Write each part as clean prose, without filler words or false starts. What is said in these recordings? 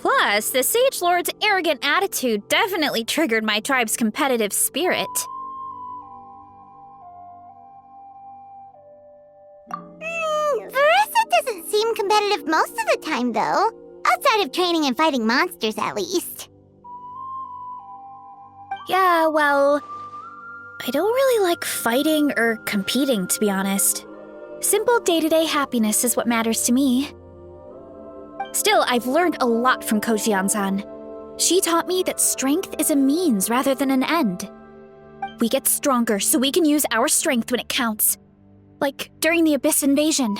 Plus, the Sage Lord's arrogant attitude definitely triggered my tribe's competitive spirit. Verissa doesn't seem competitive most of the time, though. Outside of training and fighting monsters, at least. Yeah, well, I don't really like fighting or competing, to be honest. Simple day-to-day happiness is what matters to me. Still, I've learned a lot from Kojian-san. She taught me that strength is a means rather than an end. We get stronger so we can use our strength when it counts. Like during the Abyss invasion.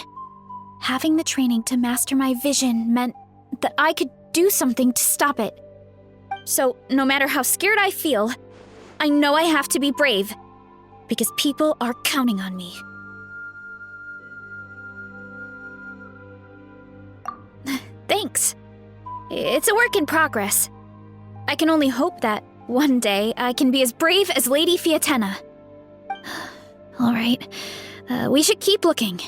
Having the training to master my vision meant that I could do something to stop it. So, no matter how scared I feel, I know I have to be brave, because people are counting on me. Thanks. It's a work in progress. I can only hope that one day I can be as brave as Lady Fiatena. All right, we should keep looking.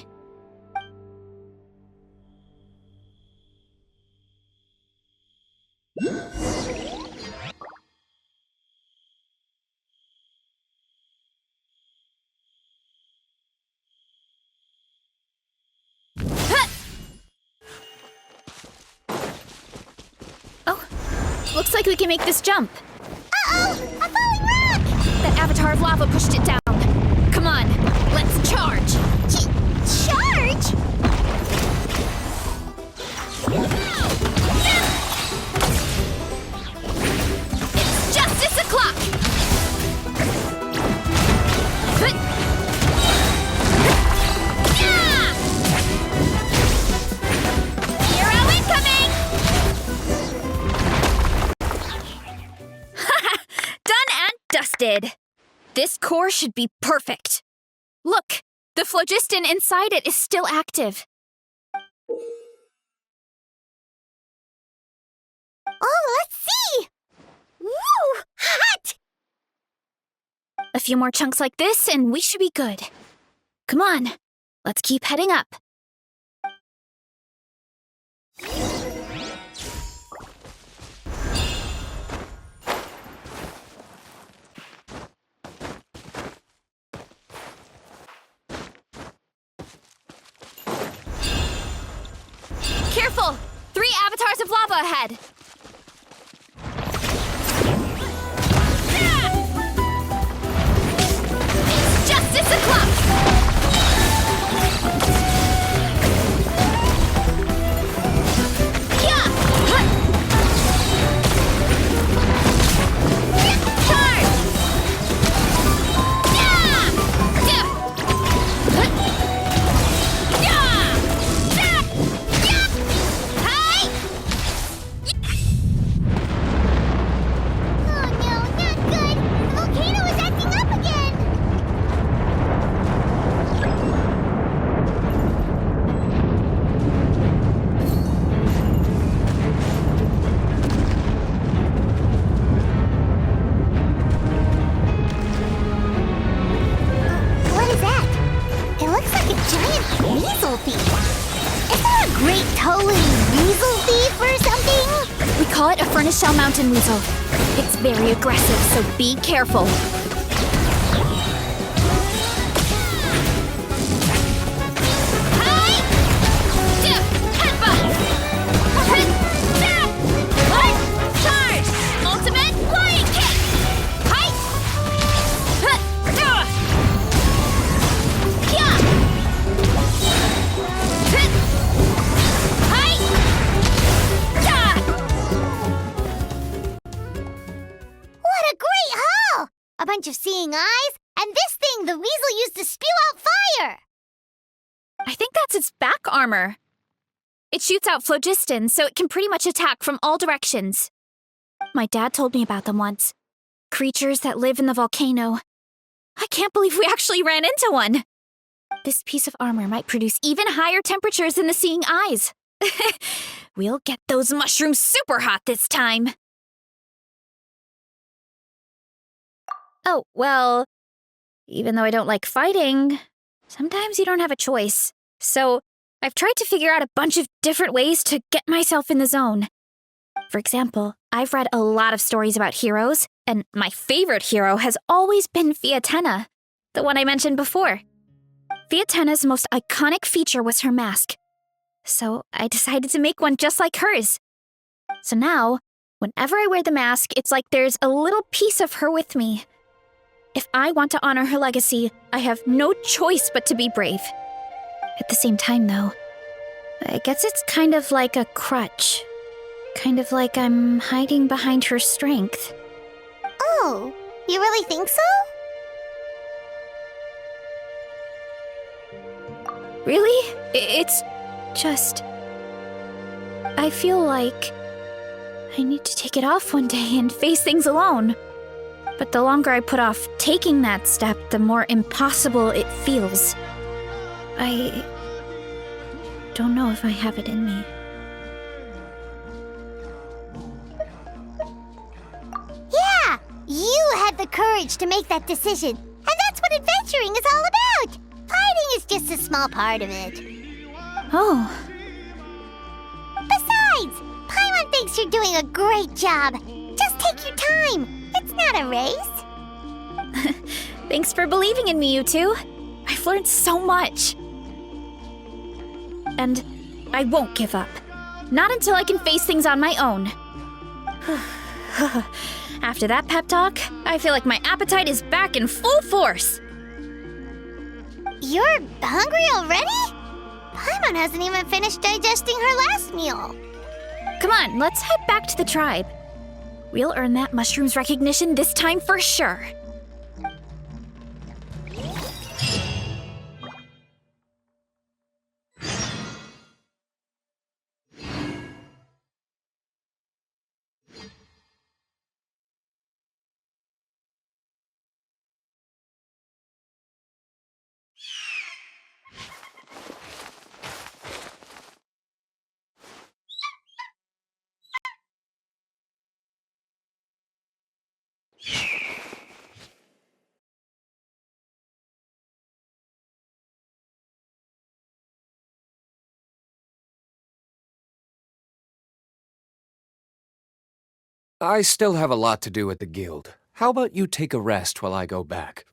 Oh, looks like we can make this jump. Uh-oh! A falling rock! That avatar of lava pushed it down. Come on, let's charge! Charge? It's justice o'clock! Hero incoming! Done and dusted. This core should be perfect. Look, the phlogiston inside it is still active. Oh, let's see! Woo! Hot! A few more chunks like this and we should be good. Come on, let's keep heading up. Careful! 3 avatars of lava ahead! It's justice o'clock! Yeah! Charge! Oh no, not good! The volcano is acting up again! What is that? It looks like a giant weasel thief. Is that a great toad weasel thief or something? We call it a furnace shell mountain weasel. It's very aggressive, so be careful. Charge! Ultimate flying kick! What a great haul! A bunch of seeing eyes, and this thing the weasel used to spew out fire! I think that's its back armor. It shoots out phlogiston, so it can pretty much attack from all directions. My dad told me about them once. Creatures that live in the volcano. I can't believe we actually ran into one. This piece of armor might produce even higher temperatures than the seeing eyes. We'll get those mushrooms super hot this time. Oh, well, even though I don't like fighting, sometimes you don't have a choice. So I've tried to figure out a bunch of different ways to get myself in the zone. For example, I've read a lot of stories about heroes, and my favorite hero has always been Fiatenna, the one I mentioned before. Fiatenna's most iconic feature was her mask, so I decided to make one just like hers. So now, whenever I wear the mask, it's like there's a little piece of her with me. If I want to honor her legacy, I have no choice but to be brave. At the same time, though, I guess it's kind of like a crutch. Kind of like I'm hiding behind her strength. Oh, you really think so? Really? It's just... I feel like I need to take it off one day and face things alone. But the longer I put off taking that step, the more impossible it feels. I don't know if I have it in me. Yeah, you had the courage to make that decision. And that's what adventuring is all about. Fighting is just a small part of it. Oh. Besides, Paimon thinks you're doing a great job. Just take your time. It's not a race. Thanks for believing in me, you two. I've learned so much. And I won't give up. Not until I can face things on my own. After that pep talk, I feel like my appetite is back in full force. You're hungry already? Paimon hasn't even finished digesting her last meal. Come on, let's head back to the tribe. We'll earn that mushroom's recognition this time for sure. I still have a lot to do at the guild. How about you take a rest while I go back?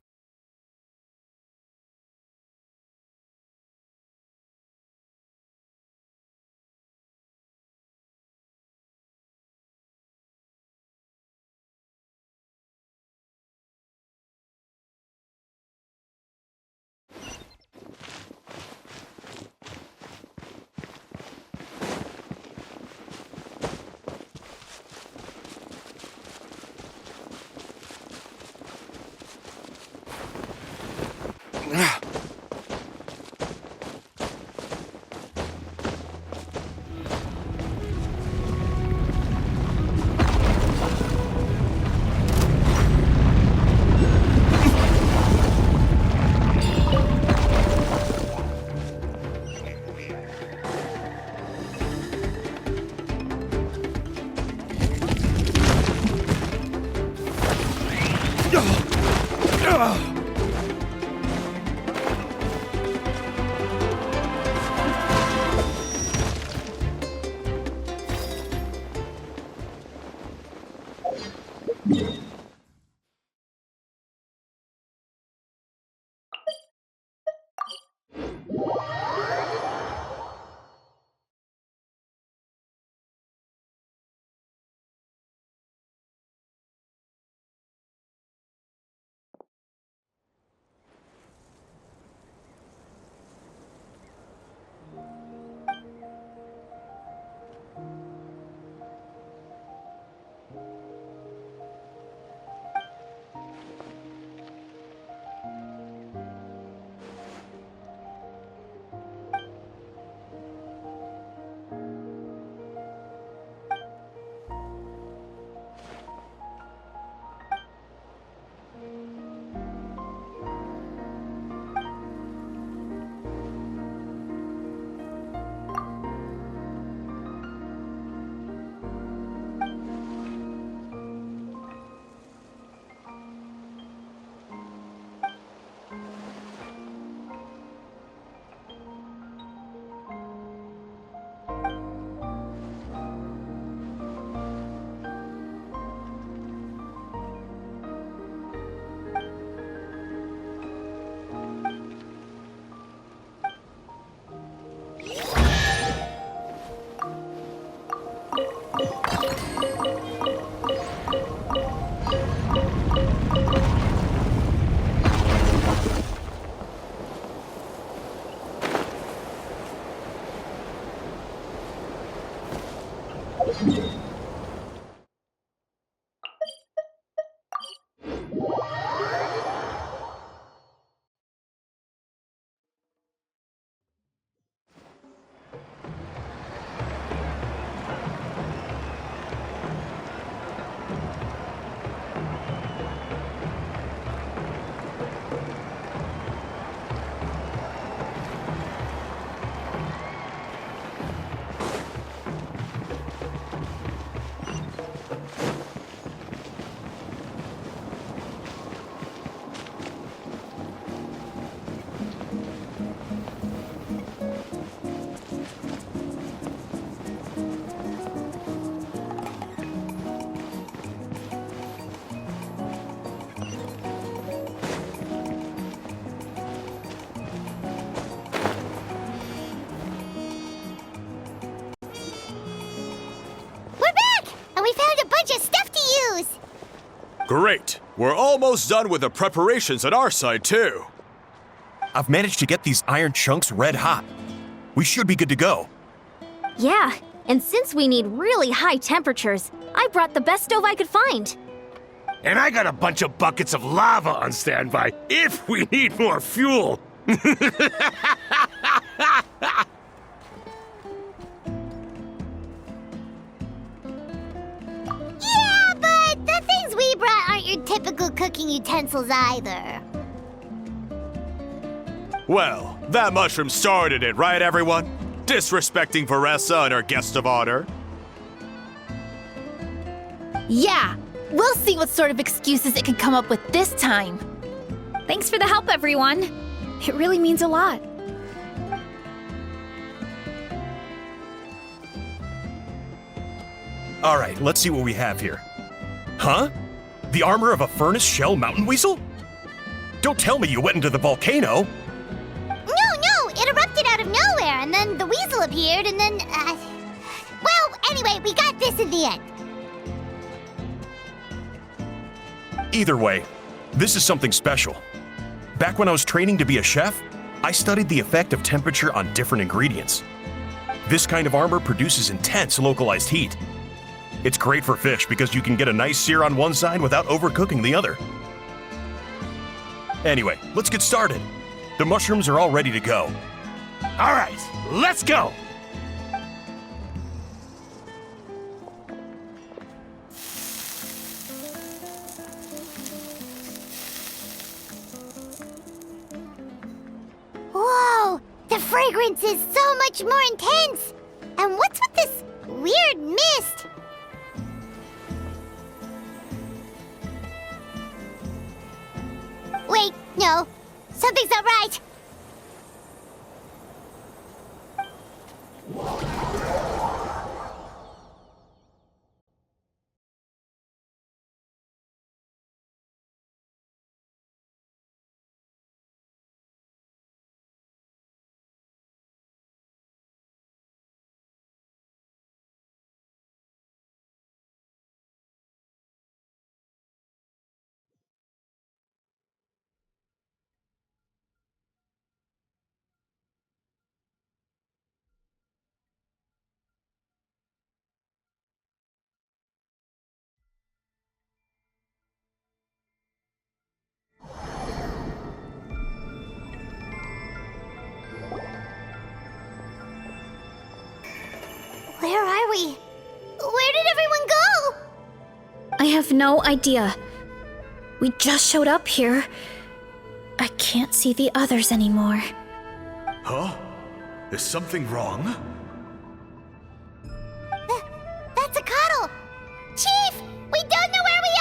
We're back! And we found a bunch of stuff to use! Great! We're almost done with the preparations on our side, too. I've managed to get these iron chunks red hot. We should be good to go. Yeah, and since we need really high temperatures, I brought the best stove I could find. And I got a bunch of buckets of lava on standby if we need more fuel. Yeah, but the things we brought aren't your typical cooking utensils either. Well, that mushroom started it, right, everyone? Disrespecting Varessa and her guest of honor. Yeah, we'll see what sort of excuses it can come up with this time. Thanks for the help, everyone. It really means a lot. All right, let's see what we have here. Huh? The armor of a furnace shell mountain weasel? Don't tell me you went into the volcano. No, it erupted out of nowhere, and then the weasel appeared, and then, well, anyway, we got this in the end. Either way, this is something special. Back when I was training to be a chef, I studied the effect of temperature on different ingredients. This kind of armor produces intense localized heat. It's great for fish because you can get a nice sear on one side without overcooking the other. Anyway, let's get started. The mushrooms are all ready to go. All right, let's go. Whoa, the fragrance is so much more intense. And what's with this weird mist? Wait, no, something's not right. Where are we? Where did everyone go? I have no idea. We just showed up here. I can't see the others anymore. Huh? Is something wrong? That's a cuddle! Chief, we don't know where we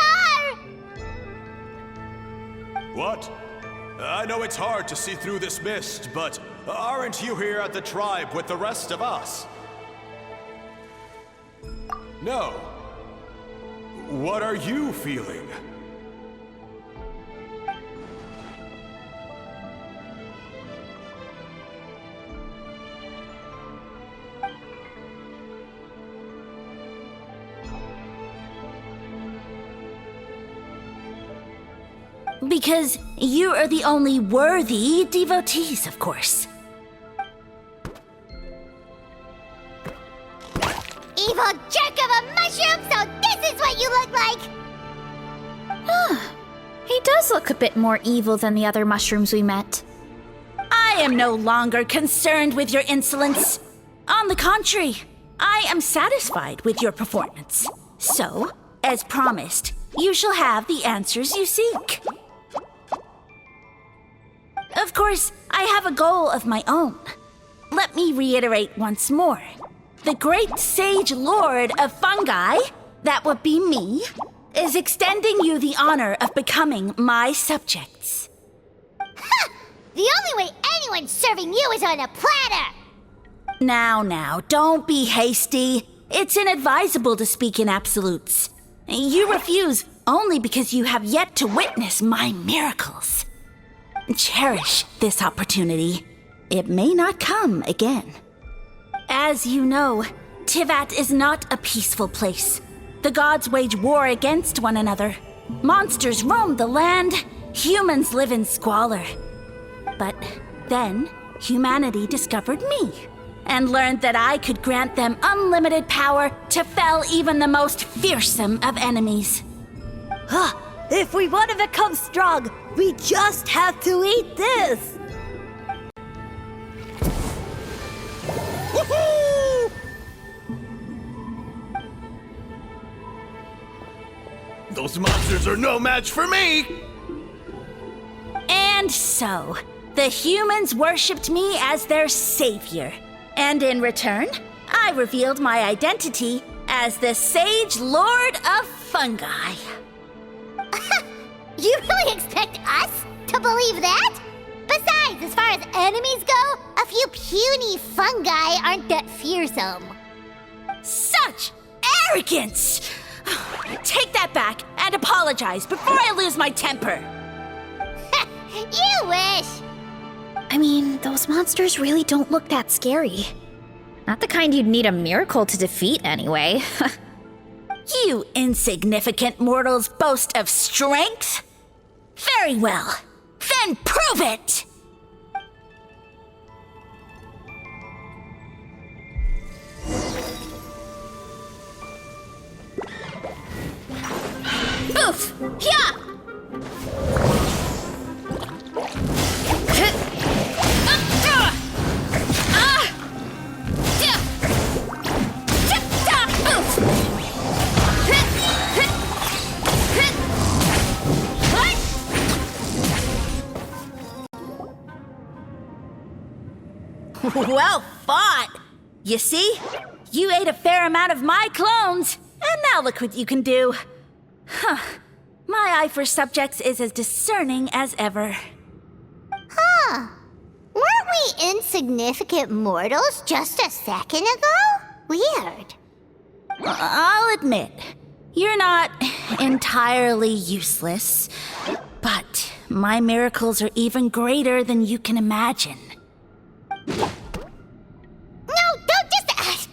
are! What? I know it's hard to see through this mist, but aren't you here at the tribe with the rest of us? No. What are you feeling? Because you are the only worthy devotees, of course. Evil jerk of a you look like? He does look a bit more evil than the other mushrooms we met. I am no longer concerned with your insolence. On the contrary, I am satisfied with your performance. So, as promised, you shall have the answers you seek. Of course, I have a goal of my own. Let me reiterate once more. The great sage lord of fungi, that would be me, is extending you the honor of becoming my subjects. The only way anyone's serving you is on a platter! Now, don't be hasty. It's inadvisable to speak in absolutes. You refuse only because you have yet to witness my miracles. Cherish this opportunity. It may not come again. As you know, Tivat is not a peaceful place. The gods wage war against one another. Monsters roam the land. Humans live in squalor. But then, humanity discovered me and learned that I could grant them unlimited power to fell even the most fearsome of enemies. If we want to become strong, we just have to eat this! Woohoo! Those monsters are no match for me! And so, the humans worshipped me as their savior. And in return, I revealed my identity as the Sage Lord of Fungi. You really expect us to believe that? Besides, as far as enemies go, a few puny fungi aren't that fearsome. Such arrogance! Take that back and apologize before I lose my temper. You wish! I mean, those monsters really don't look that scary. Not the kind you'd need a miracle to defeat, anyway. You insignificant mortals boast of strength? Very well. Then prove it! Oof! Yeah! Well fought! You see? You ate a fair amount of my clones, and now look what you can do. Huh. My eye for subjects is as discerning as ever. Weren't we insignificant mortals just a second ago? Weird. I'll admit, you're not entirely useless, but my miracles are even greater than you can imagine. No, don't just...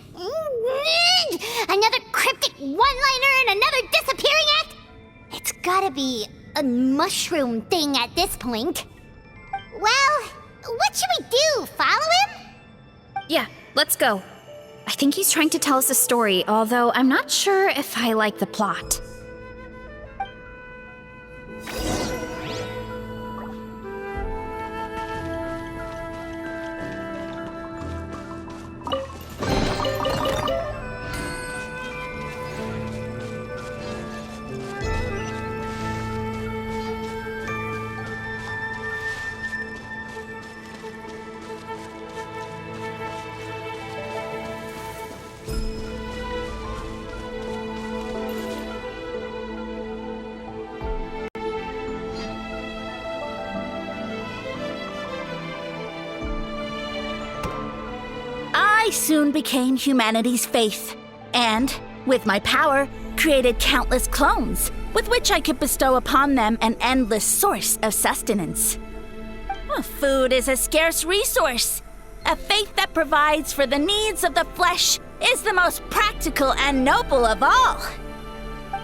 another cryptic one-liner and another disappearing act? It's gotta be a mushroom thing at this point. Well, what should we do? Follow him? Yeah, let's go. I think he's trying to tell us a story, although I'm not sure if I like the plot. I soon became humanity's faith, and, with my power, created countless clones, with which I could bestow upon them an endless source of sustenance. Food is a scarce resource. A faith that provides for the needs of the flesh is the most practical and noble of all.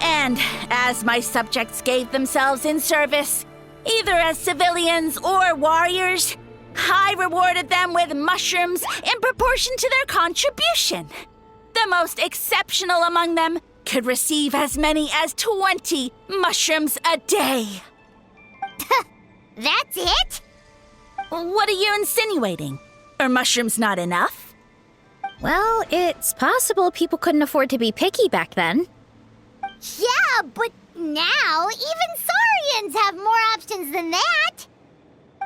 And as my subjects gave themselves in service, either as civilians or warriors, I rewarded them with mushrooms in proportion to their contribution. The most exceptional among them could receive as many as 20 mushrooms a day. That's it? What are you insinuating? Are mushrooms not enough? Well, it's possible people couldn't afford to be picky back then. Yeah, but now even Saurians have more options than that.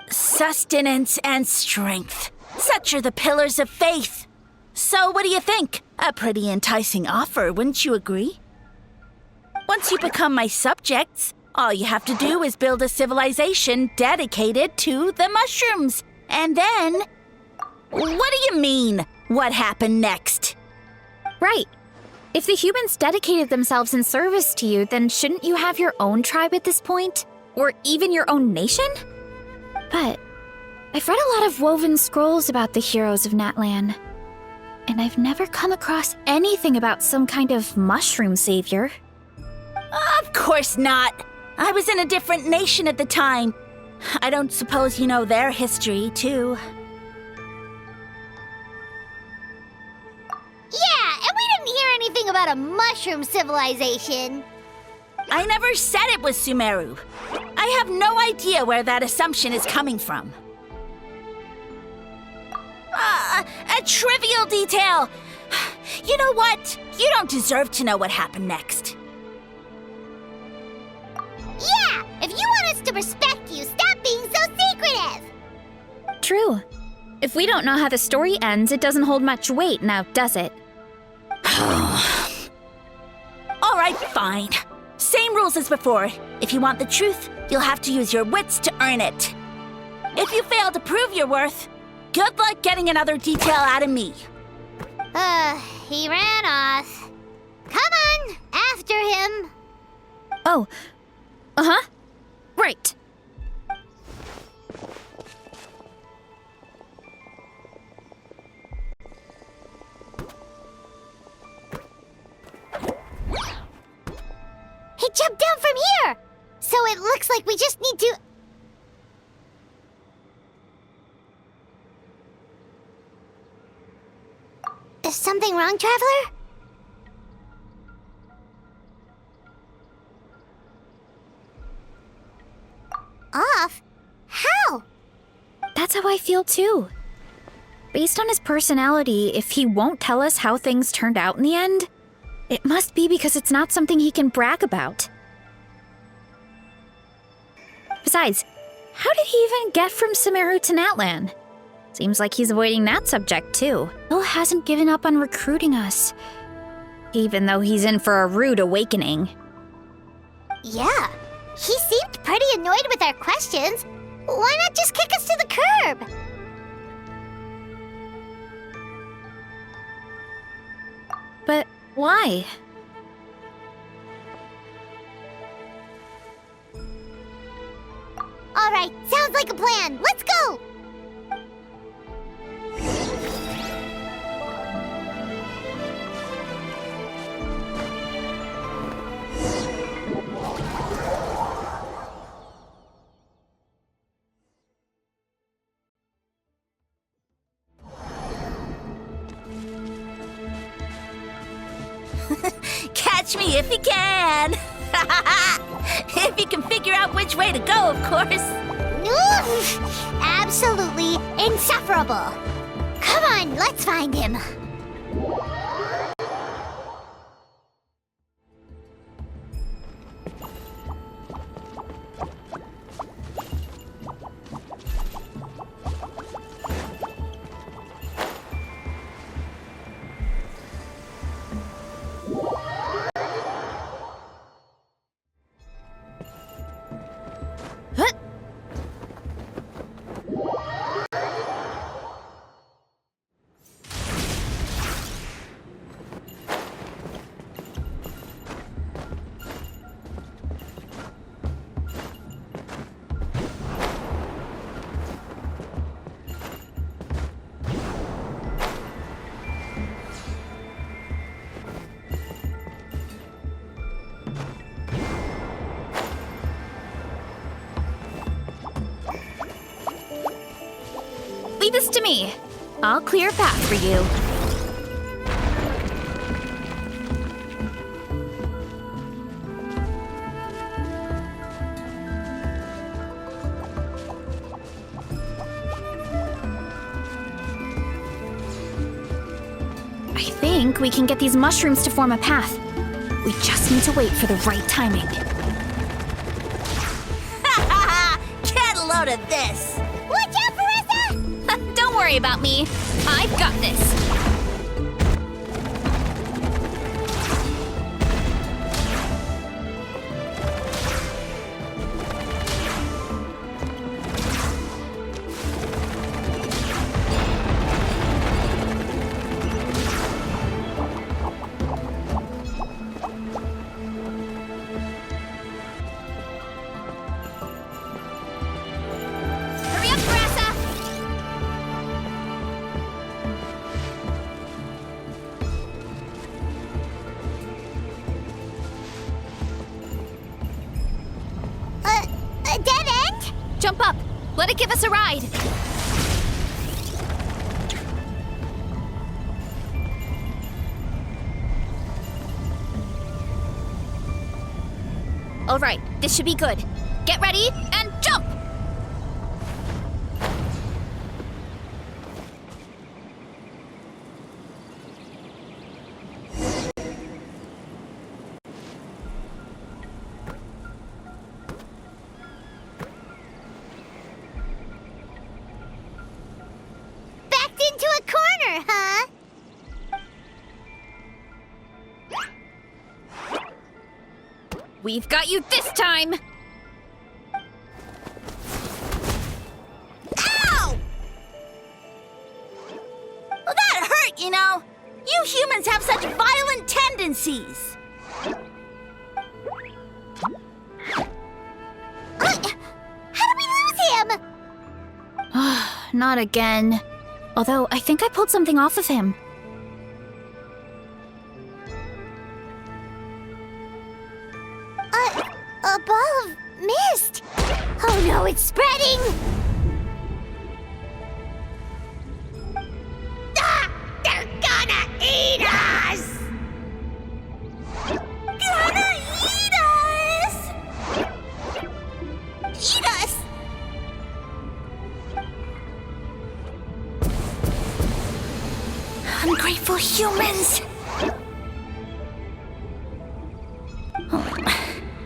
Sustenance and strength. Such are the pillars of faith. So what do you think? A pretty enticing offer, wouldn't you agree? Once you become my subjects, all you have to do is build a civilization dedicated to the mushrooms. And then... What do you mean? What happened next? Right. If the humans dedicated themselves in service to you, then shouldn't you have your own tribe at this point? Or even your own nation? But I've read a lot of woven scrolls about the heroes of Natlan, and I've never come across anything about some kind of mushroom savior. Of course not. I was in a different nation at the time. I don't suppose you know their history, too. Yeah, and we didn't hear anything about a mushroom civilization. I never said it was Sumeru. I have no idea where that assumption is coming from. A trivial detail. You know what? You don't deserve to know what happened next. Yeah, if you want us to respect you, stop being so secretive. True. If we don't know how the story ends, it doesn't hold much weight now, does it? All right, fine. Same rules as before. If you want the truth, you'll have to use your wits to earn it. If you fail to prove your worth, good luck getting another detail out of me. He ran off. Come on, after him. Oh. Uh-huh. Right. He jumped down from here! So it looks like we just need to... Is something wrong, Traveler? Off? How? That's how I feel too. Based on his personality, if he won't tell us how things turned out in the end, it must be because it's not something he can brag about. Besides, how did he even get from Sumeru to Natlan? Seems like he's avoiding that subject too. Bill hasn't given up on recruiting us, even though he's in for a rude awakening. Yeah, he seemed pretty annoyed with our questions. Why not just kick us to the curb? But why? All right, sounds like a plan. Let's go! Catch me if you can! If you can figure out which way to go, of course. Oof, absolutely insufferable. Come on, let's find him. Leave this to me. I'll clear a path for you. think we can get these mushrooms to form a path. We just need to wait for the right timing. Get a load of this! Watch out, Marissa! Don't worry about me. I've got this. Hurry up, Grassa! A dead end? Jump up. Let it give us a ride. All right, this should be good. Get ready and jump! Backed into a corner, huh? We've got you this time! Ow! Well, that hurt, you know. You humans have such violent tendencies. How did we lose him? Not again. Although, I think I pulled something off of him. A ball of mist. Oh no, it's spreading! Ah! They're gonna eat us! Gonna eat us! Eat us! Ungrateful humans.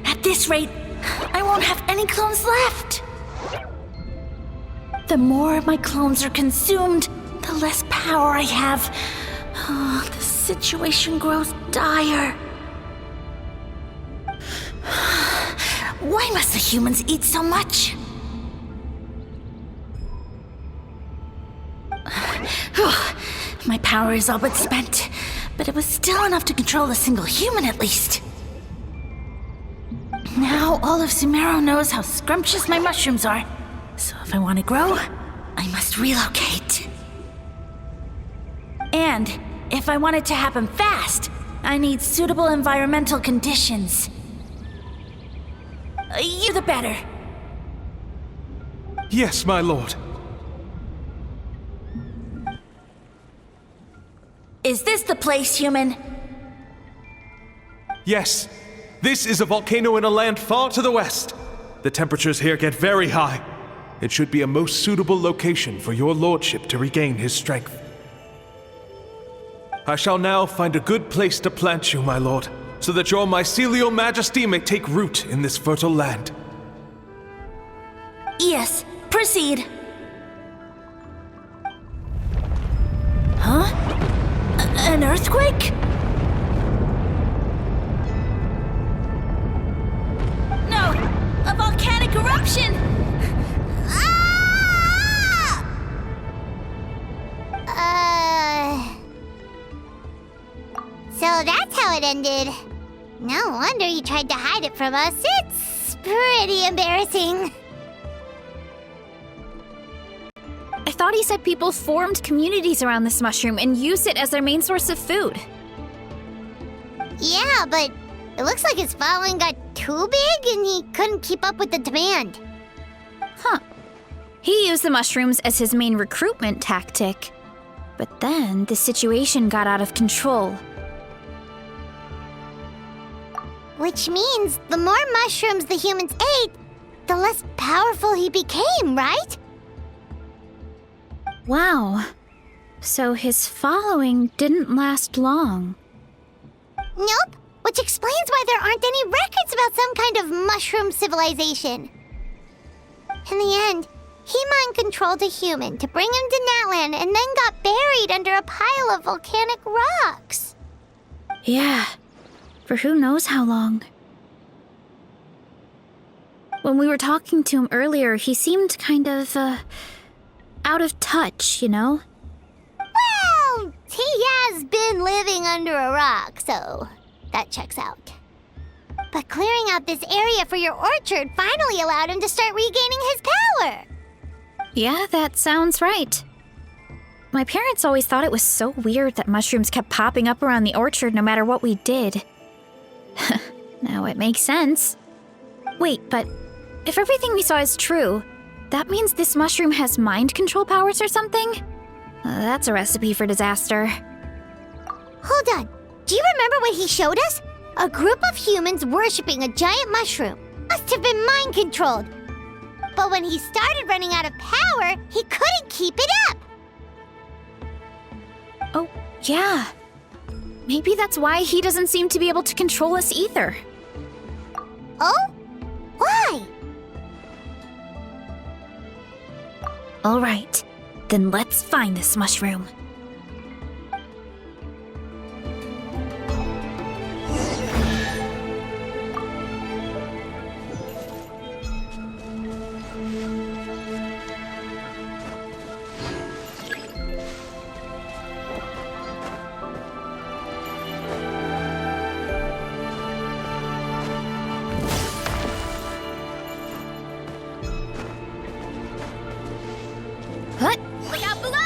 At this rate, I won't have any clones left. The more my clones are consumed, the less power I have. Oh, the situation grows dire. Why must the humans eat so much? My power is all but spent, but it was still enough to control a single human at least. Now all of Sumeru knows how scrumptious my mushrooms are, so if I want to grow, I must relocate. And if I want it to happen fast, I need suitable environmental conditions. You the better. Yes, my lord. Is this the place, human? Yes. This is a volcano in a land far to the west. The temperatures here get very high. It should be a most suitable location for your lordship to regain his strength. I shall now find a good place to plant you, my lord, so that your mycelial majesty may take root in this fertile land. Yes, proceed. Huh? An earthquake? No! A volcanic eruption! Ah! So that's how it ended. No wonder he tried to hide it from us. It's pretty embarrassing. I thought he said people formed communities around this mushroom and used it as their main source of food. Yeah, but it looks like his following got too big and he couldn't keep up with the demand. Huh. He used the mushrooms as his main recruitment tactic. But then the situation got out of control. Which means the more mushrooms the humans ate, the less powerful he became, right? Wow. So his following didn't last long. Nope, which explains why there aren't any records about some kind of mushroom civilization. In the end, he mind-controlled a human to bring him to Natlan and then got buried under a pile of volcanic rocks. Yeah, for who knows how long. When we were talking to him earlier, he seemed kind of, out of touch, you know? Well, he has been living under a rock, so that checks out. But clearing out this area for your orchard finally allowed him to start regaining his power. Yeah, that sounds right. My parents always thought it was so weird that mushrooms kept popping up around the orchard no matter what we did. Now it makes sense. Wait, but if everything we saw is true, that means this mushroom has mind control powers or something? That's a recipe for disaster. Hold on. Do you remember what he showed us? A group of humans worshipping a giant mushroom. Must have been mind controlled. But when he started running out of power, he couldn't keep it up. Oh, yeah. Maybe that's why he doesn't seem to be able to control us either. Oh? Why? All right, then let's find this mushroom. What? Look out below!